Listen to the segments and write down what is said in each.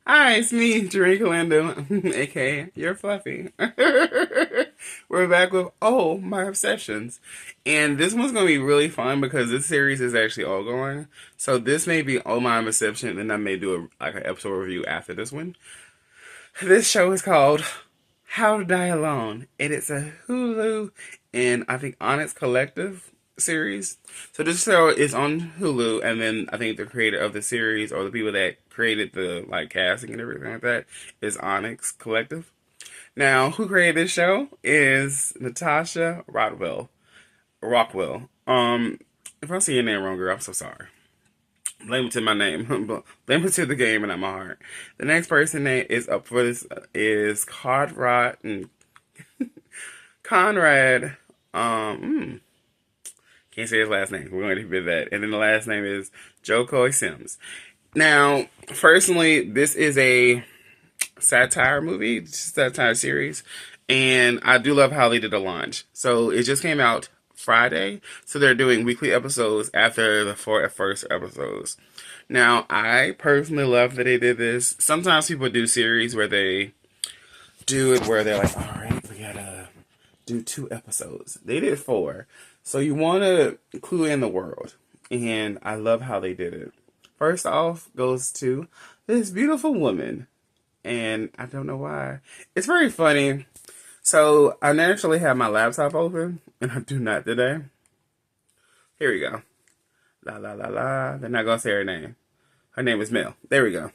Hi, it's me, JermaineCallando, aka You're Fluffy. We're back with My Obsessions. And this one's going to be really fun because this series is actually all going. So this may be Oh My Obsession, and I may do an episode review after this one. This show is called How to Die Alone, and it's a Hulu and I think Onyx Collective series. So this show is on Hulu, and then I think the creator of the series or the people that created the casting and everything like that is Onyx Collective. Now, who created this show is Natasha Rothwell. Rockwell. If I say your name wrong, girl, I'm so sorry. Blame it to my name. Blame it to the game and not my heart. The next person that is up for this is Conrad. Can't say his last name. We're going to repeat that. And then the last name is Jocko Sims. Now, personally, this is a satire movie, satire series, and I do love how they did the launch. So it just came out Friday, so they're doing weekly episodes after the four first episodes. Now, I personally love that they did this. Sometimes people do series where they do it where they're like, all right, we gotta do 2 episodes. They did 4. So you want to clue in the world. And I love how they did it. First off goes to this beautiful woman. And I don't know why. It's very funny. So I naturally have my laptop open. And I do not today. Here we go. La la la la. They're not going to say her name. Her name is Mel. There we go.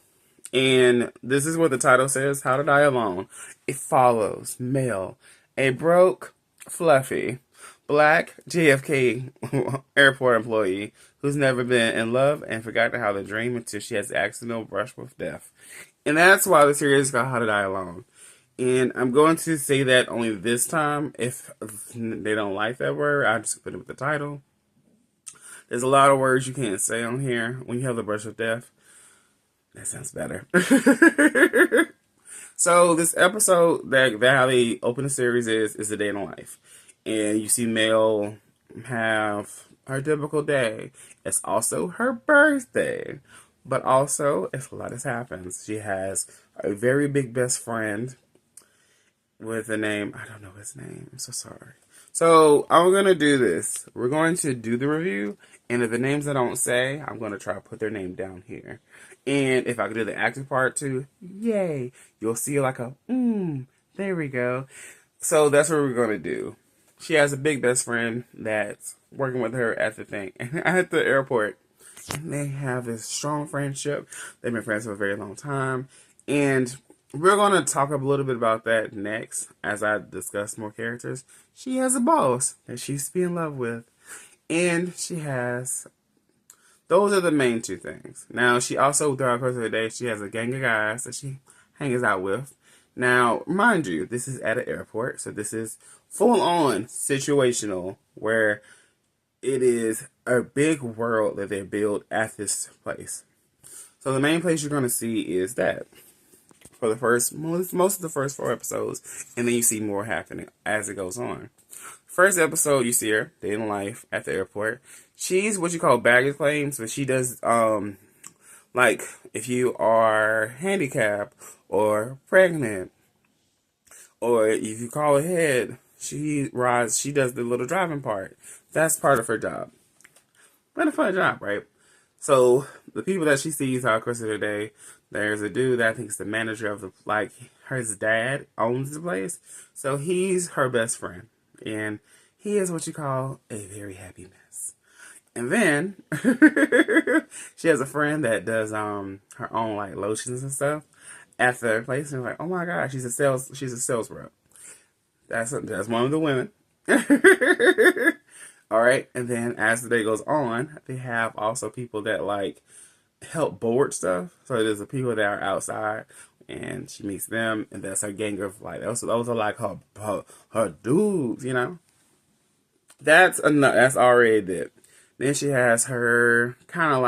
And this is what the title says. How to Die Alone. It follows Mel, a broke, fluffy, black JFK airport employee who's never been in love and forgotten how to dream until she has the accidental brush with death. And that's why the series is called How to Die Alone. And I'm going to say that only this time. If they don't like that word, I'll just put it with the title. There's a lot of words you can't say on here when you have the brush of death. That sounds better. So this episode, that how they open the series is a day in the life. And you see Mel have her typical day. It's also her birthday. But also, a lot has happened. She has a very big best friend with a name. I don't know his name. I'm so sorry. So I'm going to do this. We're going to do the review. And if the names I don't say, I'm going to try to put their name down here. And if I could do the acting part too, yay. You'll see like a, there we go. So that's what we're going to do. She has a big best friend that's working with her at the thing. At the airport. And they have this strong friendship. They've been friends for a very long time. And we're going to talk a little bit about that next as I discuss more characters. She has a boss that she used to be in love with. And she has... Those are the main 2 things. Now, she also, throughout the course of the day, she has a gang of guys that she hangs out with. Now, mind you, this is at an airport. So this is full-on situational where it is a big world that they build at this place. So the main place you're going to see is that for the most of the first 4 episodes, and then you see more happening as it goes on. First episode, you see her day in life at the airport. She's what you call baggage claims, but she does like if you are handicapped or pregnant, or if you call ahead, she does the little driving part. That's part of her job. What a fun job, right? So the people that she sees throughout the course of the day, there's a dude that I think is the manager of his dad owns the place. So he's her best friend. And he is what you call a very happy mess. And then she has a friend that does her own lotions and stuff at the place. And like, oh my god, she's a sales rep. That's one of the women. All right, and then as the day goes on, they have also people that help board stuff. So there's the people that are outside, and she meets them, and that's her gang of those are her dudes, you know. That's enough. That's already it. Then she has her kind of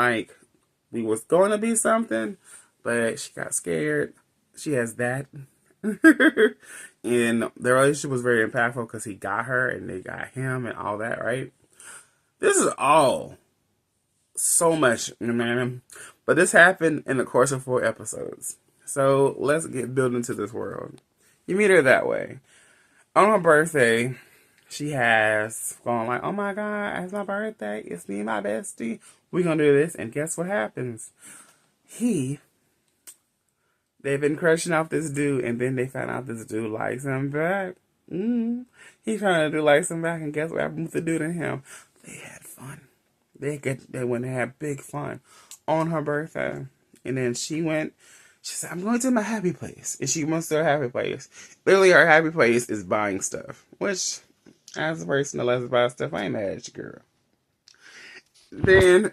we was going to be something, but she got scared. She has that. And the relationship was very impactful because he got her and they got him and all that, right? This is all so much, man. But this happened in the course of 4 episodes. So let's get built into this world. You meet her that way. On her birthday, she has gone like, oh my God, it's my birthday. It's me and my bestie. We're going to do this. And guess what happens? They've been crushing off this dude. And then they found out this dude likes him back. He's trying to do likes him back. And guess what happened with the dude and him? They had fun. They went and had big fun on her birthday. And then she said, I'm going to my happy place. And she went to her happy place. Literally, her happy place is buying stuff. Which, as a person that loves to buy stuff, I ain't mad at you, girl. Then,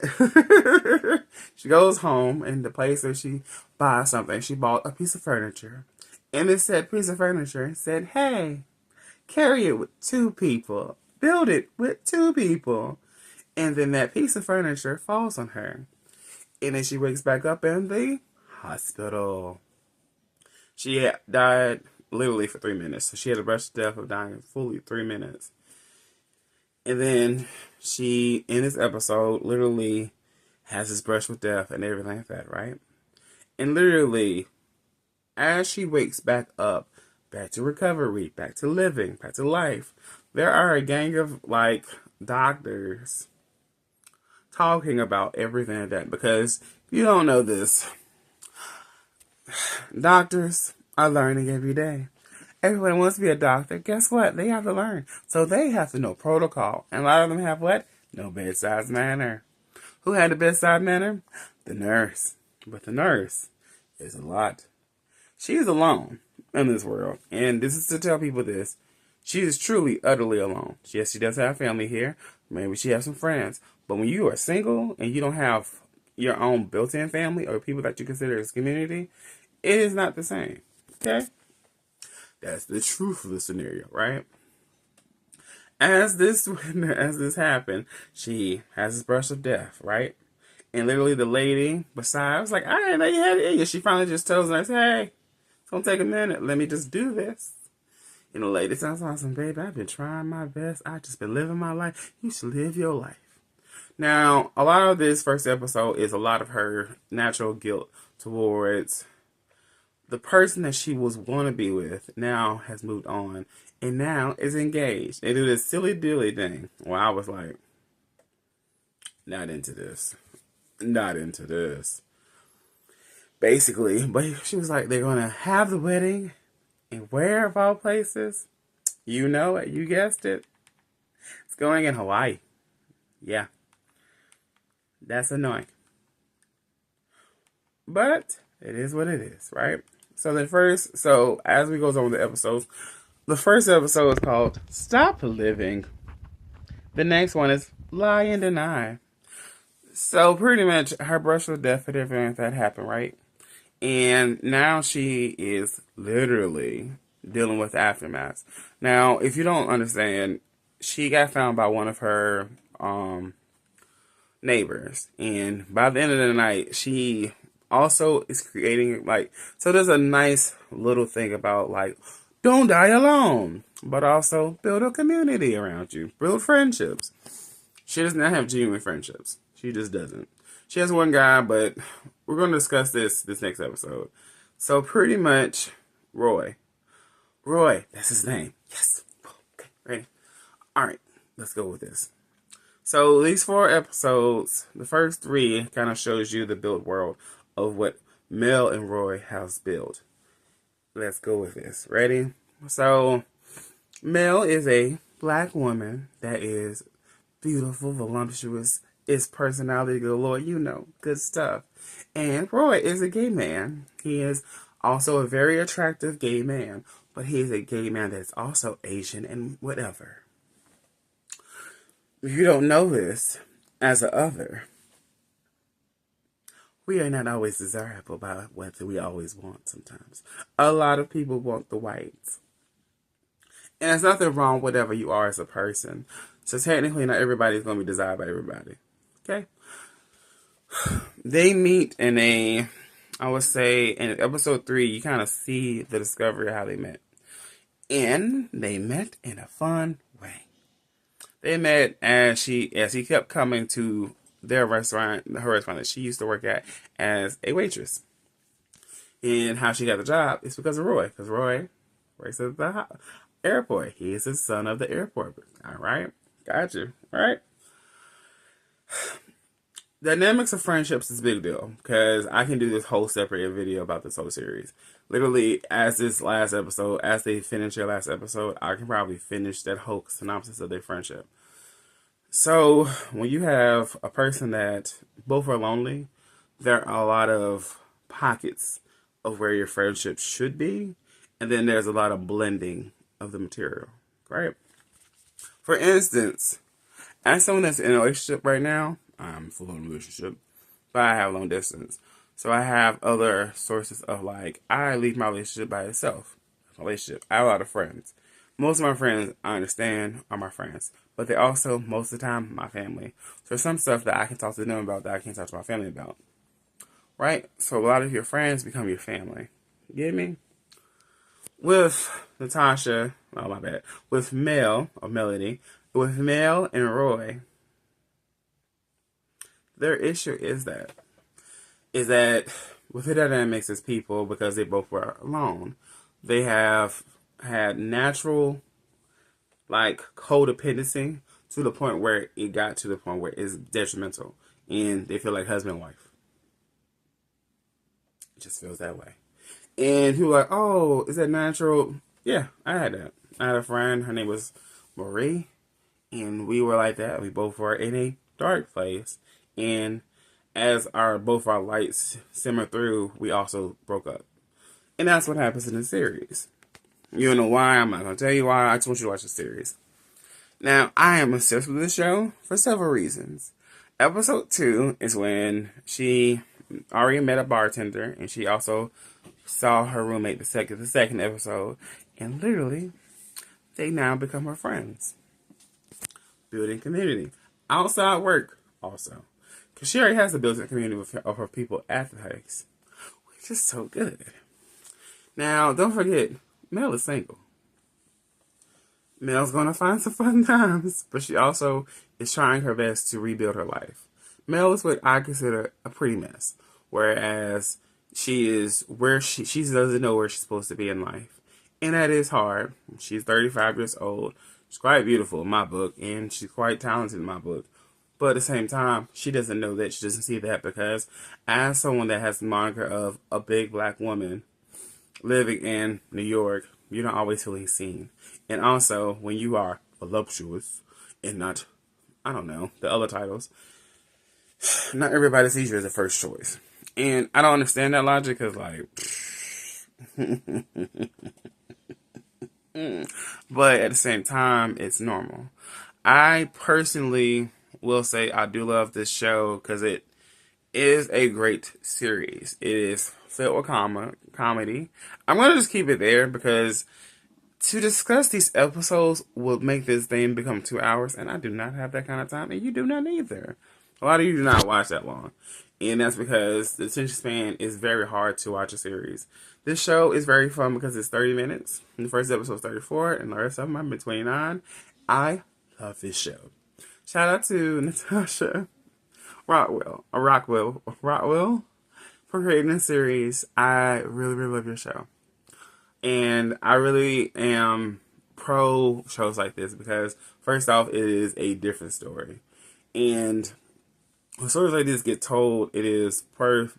she goes home, and the place where she buys something, she bought a piece of furniture. And it said, piece of furniture, said, hey, carry it with 2 people. Build it with 2 people. And then that piece of furniture falls on her. And then she wakes back up in the hospital. She had died literally for 3 minutes. So she had a rush to death of dying fully 3 minutes. And then she, in this episode, literally has this brush with death and everything like that, right? And literally, as she wakes back up, back to recovery, back to living, back to life, there are a gang of, like, doctors talking about everything like that. Because if you don't know this, doctors are learning every day. Everybody wants to be a doctor. Guess what? They have to learn. So they have to know protocol. And a lot of them have what? No bedside manner. Who had the bedside manner? The nurse. But the nurse is a lot. She is alone in this world. And this is to tell people this. She is truly, utterly alone. Yes, she does have family here. Maybe she has some friends. But when you are single and you don't have your own built-in family or people that you consider as community, it is not the same. Okay? That's the truth of the scenario, right? As this happened, she has this brush of death, right? And literally the lady beside was like, I didn't know you had it. She finally just tells the nurse, hey, it's going to take a minute. Let me just do this. And the lady sounds awesome, baby. I've been trying my best. I just been living my life. You should live your life. Now, a lot of this first episode is a lot of her natural guilt towards the person that she was going to be with now has moved on and now is engaged. They do this silly dilly thing. Well, I was like, not into this. Not into this. Basically, but she was like, they're going to have the wedding. And where of all places? You know it. You guessed it. It's going in Hawaii. Yeah. That's annoying. But it is what it is, right? So as we go on with the episodes, the first episode is called Stop Living. The next one is Lie and Deny. So pretty much her brush with death and everything that happened, right? And now she is literally dealing with the aftermath. Now, if you don't understand, she got found by one of her neighbors. And by the end of the night, she also is creating, like, so there's a nice little thing about, like, don't die alone, but also build a community around you. Build friendships. She does not have genuine friendships. She just doesn't. She has one guy, but we're going to discuss this next episode. So pretty much, Roy, that's his name. Yes. Okay, ready? All right, let's go with this. So these 4 episodes, the first 3 kind of shows you the built world of what Mel and Roy has built. Let's go with this. Ready? So Mel is a black woman that is beautiful, voluptuous, is personality galore, you know, good stuff. And Roy is a gay man. He is also a very attractive gay man, but he is a gay man that's also Asian and whatever. If you don't know this, as a other, we are not always desirable by what we always want sometimes. A lot of people want the whites. And there's nothing wrong with whatever you are as a person. So technically not everybody's going to be desired by everybody. Okay? They meet I would say, in episode 3, you kind of see the discovery of how they met. And they met in a fun way. They met as he kept coming to her restaurant that she used to work at as a waitress. And how she got the job is because of Roy. Because Roy works at the airport. He is the son of the airport. All right. Got you. All right. Dynamics of friendships is a big deal because I can do this whole separate video about this whole series. Literally, as they finish their last episode, I can probably finish that whole synopsis of their friendship. So, when you have a person that both are lonely, there are a lot of pockets of where your friendship should be, and then there's a lot of blending of the material, right? For instance, as someone that's in a relationship right now, I'm full on relationship, but I have long distance. So I have other sources of like, I leave my relationship by itself. Relationship. I have a lot of friends. Most of my friends, I understand, are my friends. But they're also, most of the time, my family. So there's some stuff that I can talk to them about that I can't talk to my family about. Right? So a lot of your friends become your family. You get me? With Natasha, oh my bad, with Mel, or Melody, with Mel and Roy, their issue is that with the dynamics as people, because they both were alone, they have had natural, like, codependency to the point where it got to the point where it's detrimental. And they feel like husband and wife. It just feels that way. And people are like, oh, is that natural? Yeah, I had that. I had a friend, her name was Marie. And we were like that. We both were in a dark place. And as both our lights simmer through, we also broke up. And that's what happens in the series. You don't know why. I'm not going to tell you why. I just want you to watch the series. Now, I am obsessed with this show for several reasons. Episode 2 is when she already met a bartender, and she also saw her roommate the second episode, and literally, they now become her friends. Building community. Outside work, also. Because she already has a built-in community of her people at the house, which is so good. Now, don't forget, Mel is single. Mel's going to find some fun times, but she also is trying her best to rebuild her life. Mel is what I consider a pretty mess, whereas she doesn't know where she's supposed to be in life. And that is hard. She's 35 years old. She's quite beautiful in my book, and she's quite talented in my book. But at the same time, she doesn't know that. She doesn't see that because as someone that has the moniker of a big black woman living in New York, you're not always feeling seen. And also, when you are voluptuous and not, I don't know, the other titles, not everybody sees you as a first choice. And I don't understand that logic because, like, but at the same time, it's normal. I personally will say I do love this show because it is a great series. It is filled with comedy. I'm going to just keep it there because to discuss these episodes will make this thing become 2 hours, and I do not have that kind of time, and you do not either. A lot of you do not watch that long, and that's because the attention span is very hard to watch a series. This show is very fun because it's 30 minutes. And the first episode is 34, and the rest of them have been 29. I love this show. Shout out to Natasha Rothwell, for creating this series. I really, really love your show. And I really am pro shows like this because, first off, it is a different story. And when stories like this get told, it is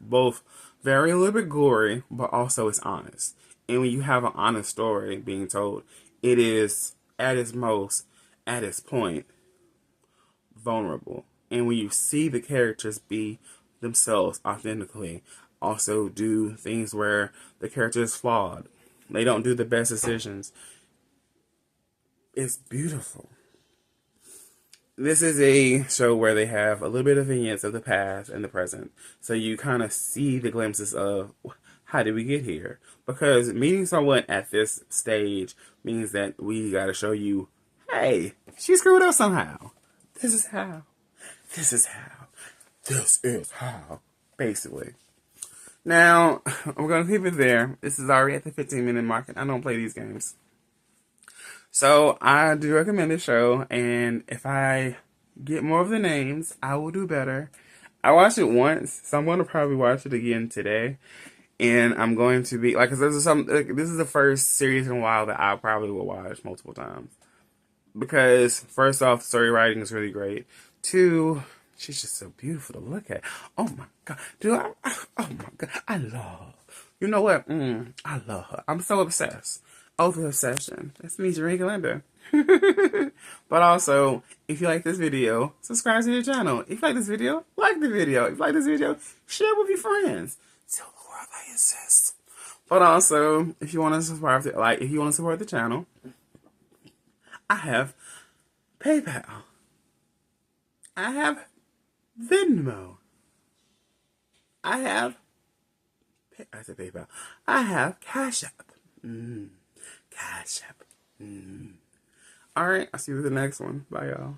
both very a little bit gory, but also it's honest. And when you have an honest story being told, it is at its most, at its point, vulnerable. And when you see the characters be themselves authentically, also do things where the character is flawed, they don't do the best decisions, it's beautiful. This is a show where they have a little bit of vignettes of the past and the present, so you kind of see the glimpses of how did we get here. Because meeting someone at this stage means that we got to show you, hey, she screwed up somehow. This is how. This is how. This is how. Basically. Now, I'm going to keep it there. This is already at the 15-minute mark, and I don't play these games. So, I do recommend this show, and if I get more of the names, I will do better. I watched it once, so I'm going to probably watch it again today. And I'm going to be like, cause this is the first series in a while that I probably will watch multiple times. Because first off, story writing is really great. Two, she's just so beautiful to look at. Oh my god, dude! Oh my god, I love. You know what? I love her. I'm so obsessed. Over obsession. That's me, JermaineCallando. But also, if you like this video, subscribe to the channel. If you like this video, like the video. If you like this video, share with your friends. Tell the world I exist. But also, if you want to subscribe to, if you want to support the channel, I have PayPal. I have Venmo. I said PayPal. I have Cashapp. Cashapp. Alright, I'll see you with the next one. Bye, y'all.